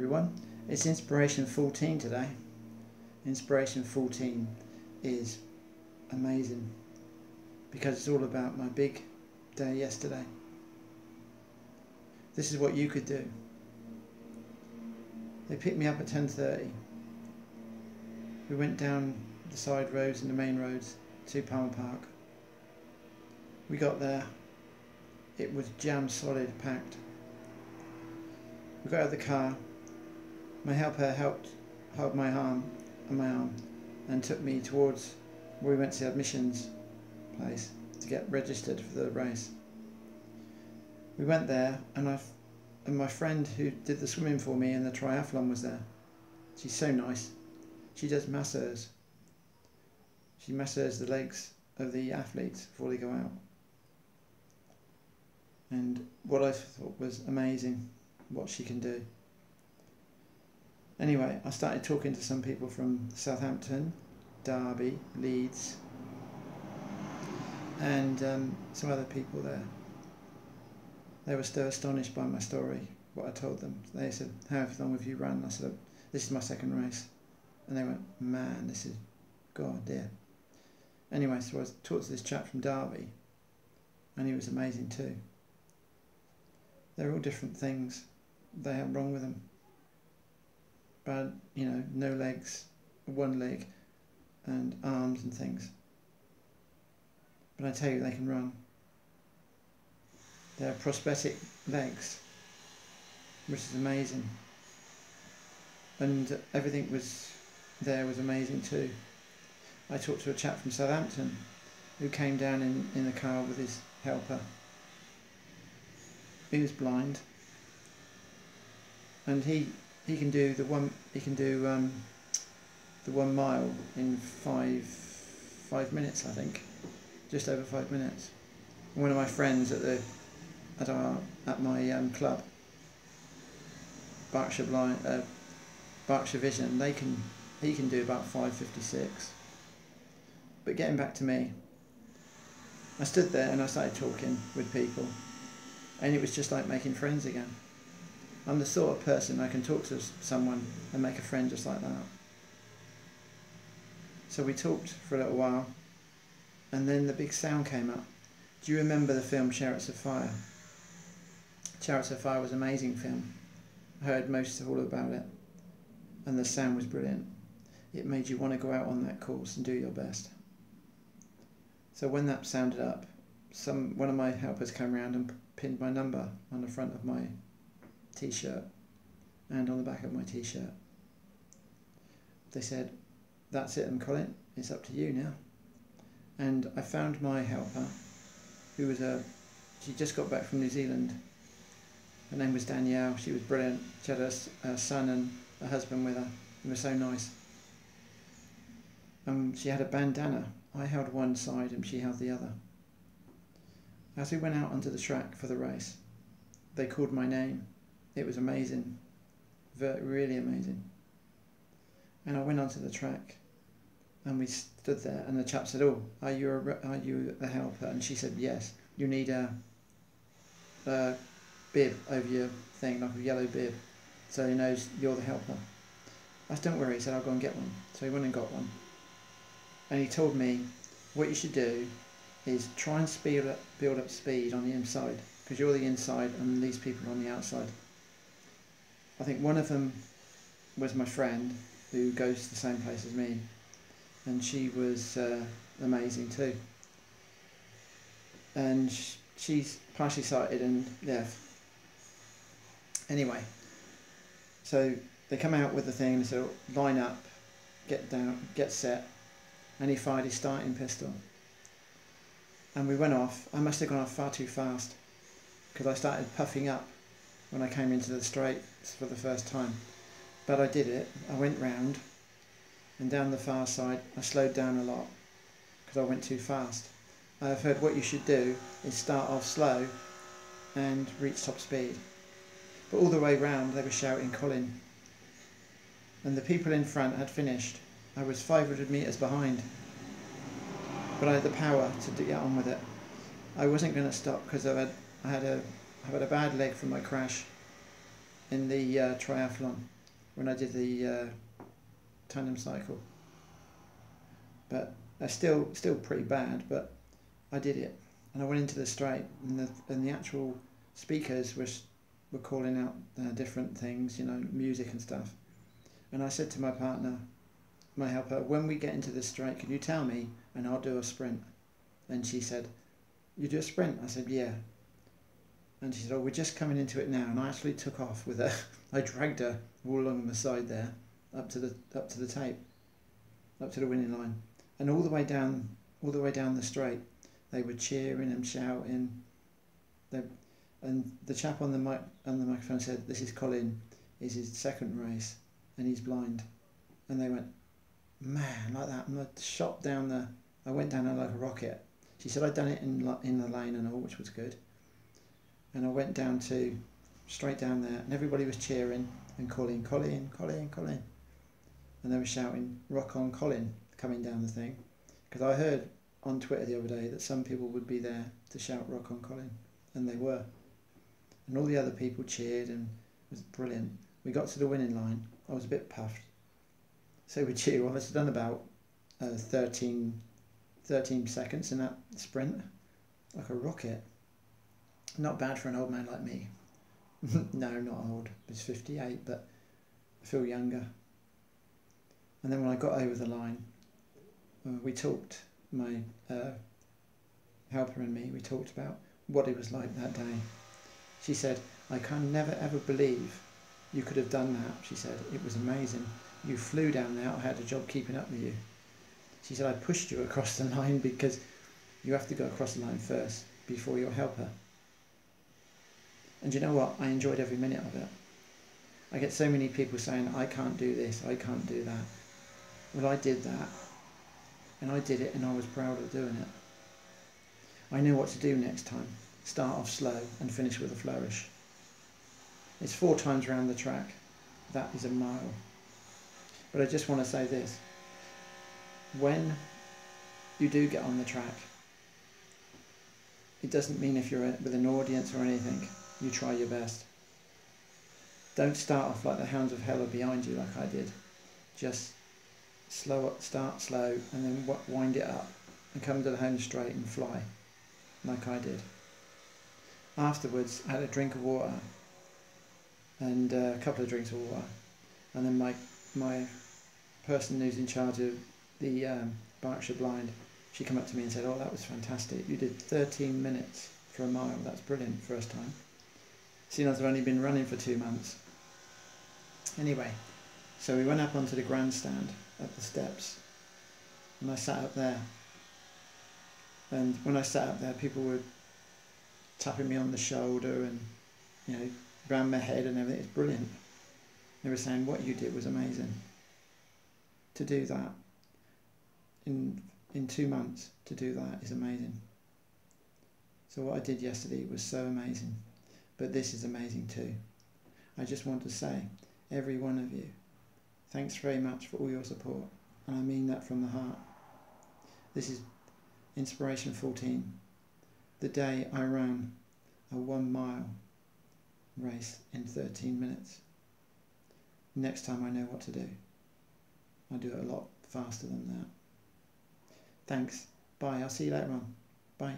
everyone. It's Inspiration 14 today. Inspiration 14 is amazing because it's all about my big day yesterday. This is what you could do. They picked me up at 10:30. We went down the side roads and the main roads to Palmer Park. We got there. It was jam solid packed. We got out of the car. My helper held my arm and took me towards where we went to the admissions place to get registered for the race. We went there and my friend who did the swimming for me and the triathlon was there. She's so nice. She does masseurs. She massages the legs of the athletes before they go out. And what I thought was amazing, what she can do. Anyway, I started talking to some people from Southampton, Derby, Leeds, and some other people there. They were still astonished by my story, what I told them. They said, "How long have you run?" I said, "This is my second race." And they went, "Man, this is, God dear." Anyway, so I talked to this chap from Derby, and he was amazing too. They're all different things they have wrong with them. But, you know, no legs, one leg, and arms and things. But I tell you, they can run. They have prosthetic legs, which is amazing. And everything was amazing too. I talked to a chap from Southampton who came down in the car with his helper. He was blind, and he can do the 1 mile in five minutes, I think, just over 5 minutes. And one of my friends at my club, Berkshire Vision, he can do about 5:56. But getting back to me, I stood there and I started talking with people. And it was just like making friends again. I'm the sort of person I can talk to someone and make a friend just like that. So we talked for a little while, and then the big sound came up. Do you remember the film Chariots of Fire? Chariots of Fire was an amazing film. I heard most of all about it, and the sound was brilliant. It made you want to go out on that course and do your best. So when that sounded up, one of my helpers came around and pinned my number on the front of my t-shirt and on the back of my t-shirt. They said, "That's it, Colin, it's up to you now." And I found my helper, who she just got back from New Zealand. Her name was Danielle. She was brilliant. She had a son and a husband with her. They were so nice. She had a bandana. I held one side and she held the other. As we went out onto the track for the race, they called my name. It was amazing, really amazing. And I went onto the track, and we stood there, and the chap said, "Oh, are you a helper?" And she said, "Yes. You need a bib over your thing, like a yellow bib, so he knows you're the helper." I said, "Don't worry," he said, "I'll go and get one." So he went and got one. And he told me, what you should do is try and build up speed on the inside, because you're the inside and these people are on the outside. I think one of them was my friend who goes to the same place as me, and she was amazing too. And she's partially sighted and deaf. Anyway, so they come out with the thing and said, "Line up, get down, get set," and he fired his starting pistol. And we went off. I must have gone off far too fast because I started puffing up when I came into the straights for the first time. But I did it. I went round and down the far side. I slowed down a lot because I went too fast. I've heard what you should do is start off slow and reach top speed. But all the way round they were shouting "Colin." And the people in front had finished. I was 500 metres behind. But I had the power to get on with it. I wasn't going to stop because I had a bad leg from my crash, in the triathlon when I did the tandem cycle. But they're still pretty bad, but I did it. And I went into the straight, and the actual speakers were calling out different things, you know, music and stuff. And I said to my partner, my helper, when we get into the straight, could you tell me and I'll do a sprint? And she said, you do a sprint? I said, yeah. And she said, oh, we're just coming into it now. And I actually took off with her. I dragged her all along the side there, up to the tape, up to the winning line, and all the way down the straight. They were cheering and shouting. And the chap on the microphone said, "This is Colin. It's his second race, and he's blind." And they went, man, like that. And I shot down I went down there like a rocket. She said I'd done it in the lane and all, which was good. And I went down straight down there, and everybody was cheering and calling, "Colin, Colin, Colin." And they were shouting, "Rock on, Colin," coming down the thing. Because I heard on Twitter the other day that some people would be there to shout "Rock on, Colin," and they were. And all the other people cheered, and it was brilliant. We got to the winning line. I was a bit puffed. So we cheered. I must have done about 13 seconds in that sprint, like a rocket. Not bad for an old man like me. No, not old. I was 58, but I feel younger. And then when I got over the line, we talked, my helper and me, we talked about what it was like that day. She said, "I can never ever believe you could have done that." She said, "It was amazing. You flew down there. I had a job keeping up with you." She said, "I pushed you across the line because you have to go across the line first before your helper." And you know what? I enjoyed every minute of it. I get so many people saying, "I can't do this, I can't do that." Well, I did that, and I did it, and I was proud of doing it. I knew what to do next time. Start off slow and finish with a flourish. It's 4 times around the track. That is a mile. But I just want to say this. When you do get on the track, it doesn't mean if you're with an audience or anything, you try your best. Don't start off like the hounds of hell are behind you like I did. Just start slow and then wind it up and come to the home straight and fly like I did. Afterwards I had a drink of water and a couple of drinks of water, and then my person who's in charge of the Berkshire Blind, she came up to me and said, "Oh, that was fantastic. You did 13 minutes for a mile. That's brilliant, first time. Seeing as I've only been running for 2 months." Anyway, so we went up onto the grandstand at the steps, and I sat up there. And when I sat up there, people were tapping me on the shoulder and, you know, around my head and everything. It's brilliant. They were saying what you did was amazing. To do that in 2 months, to do that is amazing. So what I did yesterday was so amazing, but this is amazing too. I just want to say, every one of you, thanks very much for all your support, and I mean that from the heart. This is Inspiration 14, the day I ran a 1 mile race in 13 minutes. Next time I know what to do. I'll do it a lot faster than that. Thanks. Bye. I'll see you later on. Bye.